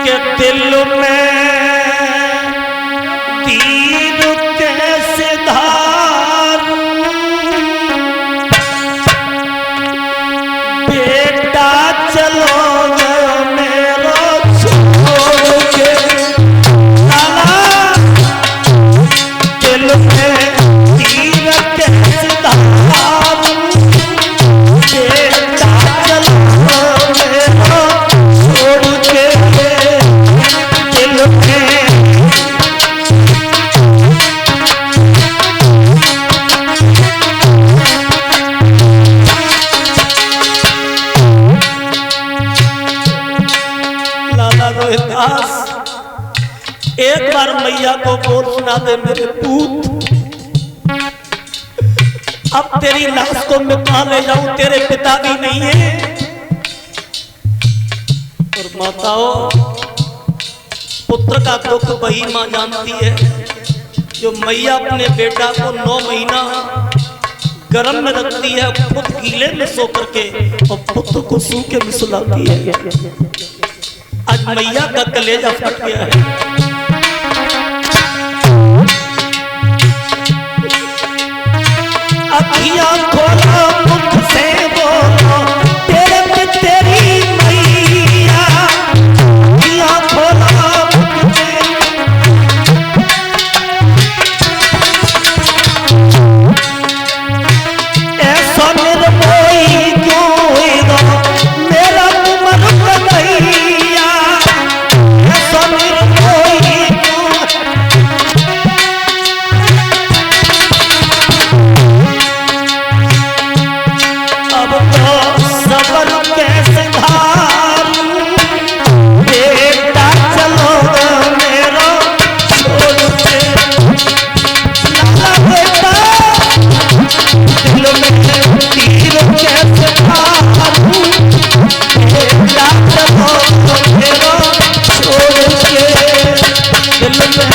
के दिल में तीर कैसे धारूं, बेटा चलो मेरा छोड़ के, लाला दिल में तीर कैसे धारूं, बेटा चलो मेरा छोड़ के दिल में। लाला रोहिदास एक बार मैया को बोल सुना दे मेरे पूत, अब तेरी लाश को मैं कहां ले जाऊं, तेरे पिता भी नहीं है। और माताओं, पुत्र का दुख वही मां जानती है जो मैया अपने बेटा को 9 महीना गर्म में रखती है, खुद गीले में सो करके और पुत्र को सूखे में सुलाती है। आज मैया का कलेजा फट गया है। अखियां खोलो मुख से बोलो तेरे पे तेरी मैया, अखियां खोलो मुख से। ऐसा निर्मोही क्यों हुई दो मेरा तुमर कन्हैया, ऐसा निर्मोही क्यों। अब तो सबर कैसे धारूं, बेटा चलो मेरा छोड़ के, लाला बेटा दिल में तीर कैसे धारूं, बेटा चलो मेरा छोड़ के दिल में।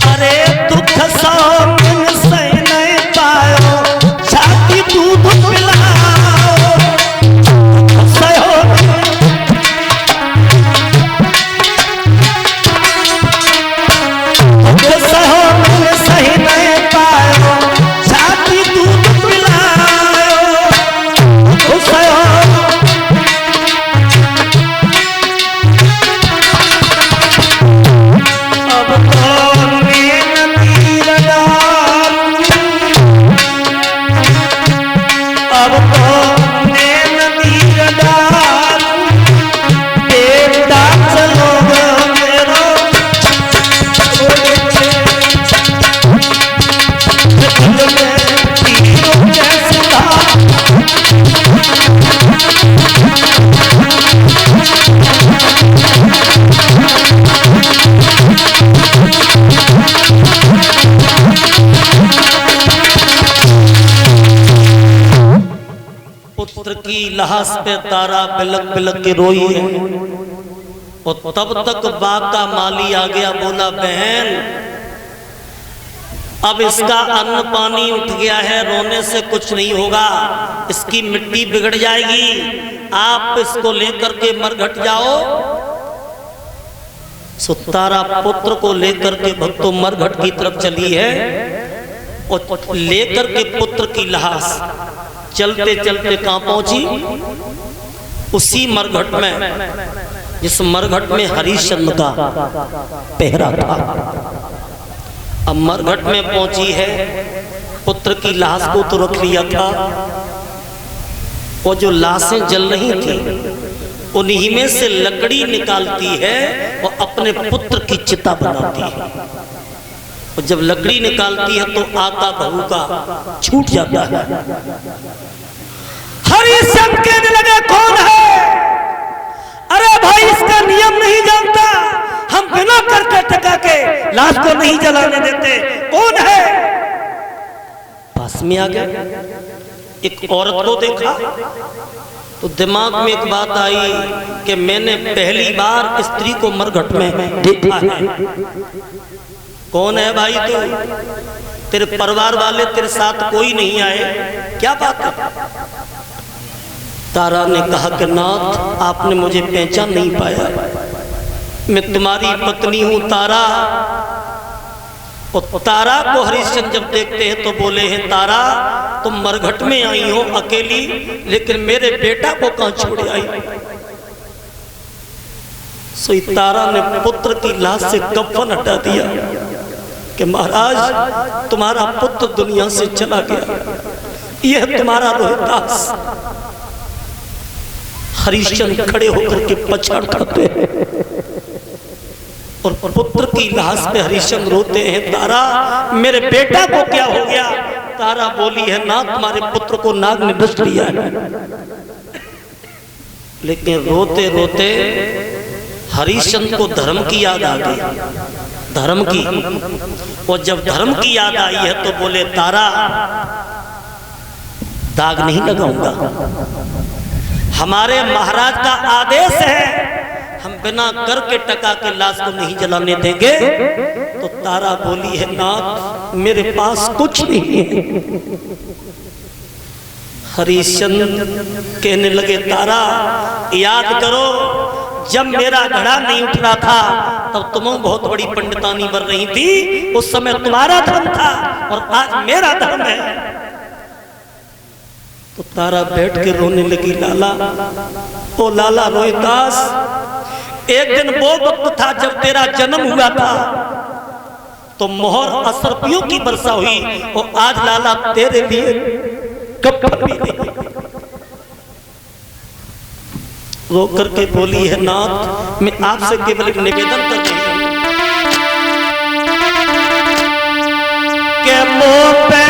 अरे दुख सामन सह नहीं पायो, छाती दूध पिलाओ, सहो दुख सहो मन सह नहीं पायो, छाती दूध पिलाओ, सहो। अब तो नैन तीर डालूं, अब तो नैन तीर डालूं, बेटा चलो मेरा छोड़ के, दिल में तीर कैसे धारूं। पुत्र की लाश पे तारा बिलक बिलक के रोई है, और तब तक बाग का माली आ गया, बोला बहन अब इसका अन्न पानी उठ गया है, रोने से कुछ नहीं होगा, इसकी मिट्टी बिगड़ जाएगी, आप इसको लेकर के मरघट जाओ। सुतारा पुत्र को लेकर के भक्तों मरघट की तरफ चली है, और लेकर के पुत्र की लाश चलते चलते कहां पहुंची, उसी मरघट में जिस मरघट में हरिश्चंद्र का पहरा था। अब मरघट में पहुंची है, पुत्र की लाश को तो रख लिया था, और जो लाशें जल रही थी उन्हीं में से लकड़ी निकालती है और अपने पुत्र की चिता बनाती है। और जब लकड़ी निकालती है तो आका बहू का छूट जाता है। हरिश्चंद्र कहने लगे कौन है? अरे भाई इसका नियम नहीं जानता, हम बिना करके टका के लाश को नहीं जलाने देते, कौन है? पास में आ गया, एक औरत को देखा तो दिमाग में एक बात आई कि मैंने पहली बार स्त्री को मरघट में देखा है। कौन है भाई तू? तेरे परिवार वाले तेरे साथ कोई नहीं आए, क्या बात है? तारा ने कहा कि नाथ आपने मुझे पहचान नहीं पाया, मैं तुम्हारी पत्नी हूं तारा। और तारा को हरिश्चंद्र जब देखते हैं तो बोले हैं तारा तुम मरघट में आई हो अकेली, लेकिन मेरे बेटा को कहां छोड़े आई? सोई तारा ने पुत्र की लाश से कफन हटा दिया कि महाराज तुम्हारा पुत्र दुनिया से चला गया, यह तुम्हारा रोहिदास। हरिश्चंद्र खड़े होकर के पछाड़ खाते हैं और पुत्र की लाश पे हरिश्चंद्र रोते हैं, तारा मेरे बेटा को क्या हो गया? तारा बोली है ना तुम्हारे पुत्र को नाग ने डस लिया है। लेकिन रोते रोते हरिश्चंद्र को धर्म की याद आ गई, धर्म की। और जब धर्म की याद आई है तो बोले तारा दाग नहीं लगाऊंगा, हमारे महाराज का आदेश है हम बिना कर के टका के लाश को नहीं जलाने देंगे। तो तारा बोली है नाथ मेरे पास कुछ नहीं है। हरिश्चंद्र कहने लगे तारा याद करो जब मेरा घड़ा नहीं उठ रहा था तब तुम बहुत बड़ी पंडितानी बन रही थी, उस समय तुम्हारा धर्म था और आज मेरा धर्म है। तो तारा बैठ के रोने लगी, लाला ओ लाला रोहिदास, एक दिन वो वक्त था जब तेरा जन्म हुआ था तो मोहर असरपियों की वर्षा हुई और आज लाला तेरे लिए कफन भी नहीं। रो करके बोली है नाथ मैं आपसे केवल एक निवेदन कर रही हूं कि मुंह पे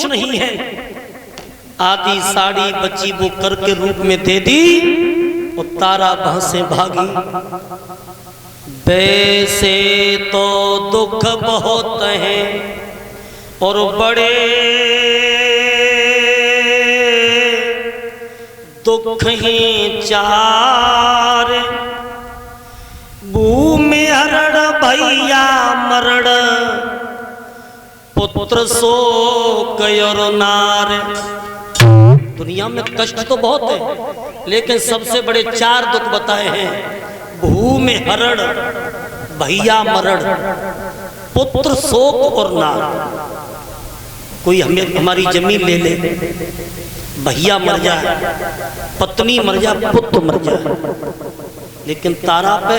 नहीं है, आधी साड़ी बच्ची वो कर के रूप में दे दी और तारा वहां से भागी। वैसे तो दुख बहुत हैं और बड़े दुख ही चार, भूमि हरण भैया मरण पुत्र शोक और नार। दुनिया में कष्ट तो बहुत है लेकिन सबसे बड़े 4 दुख बताए हैं, भूमि हरण भैया मरण पुत्र शोक और नार। कोई हमारी जमीन ले ले, भैया मर जाए, पत्नी मर जाए, पुत्र मर जाए, लेकिन तारा पे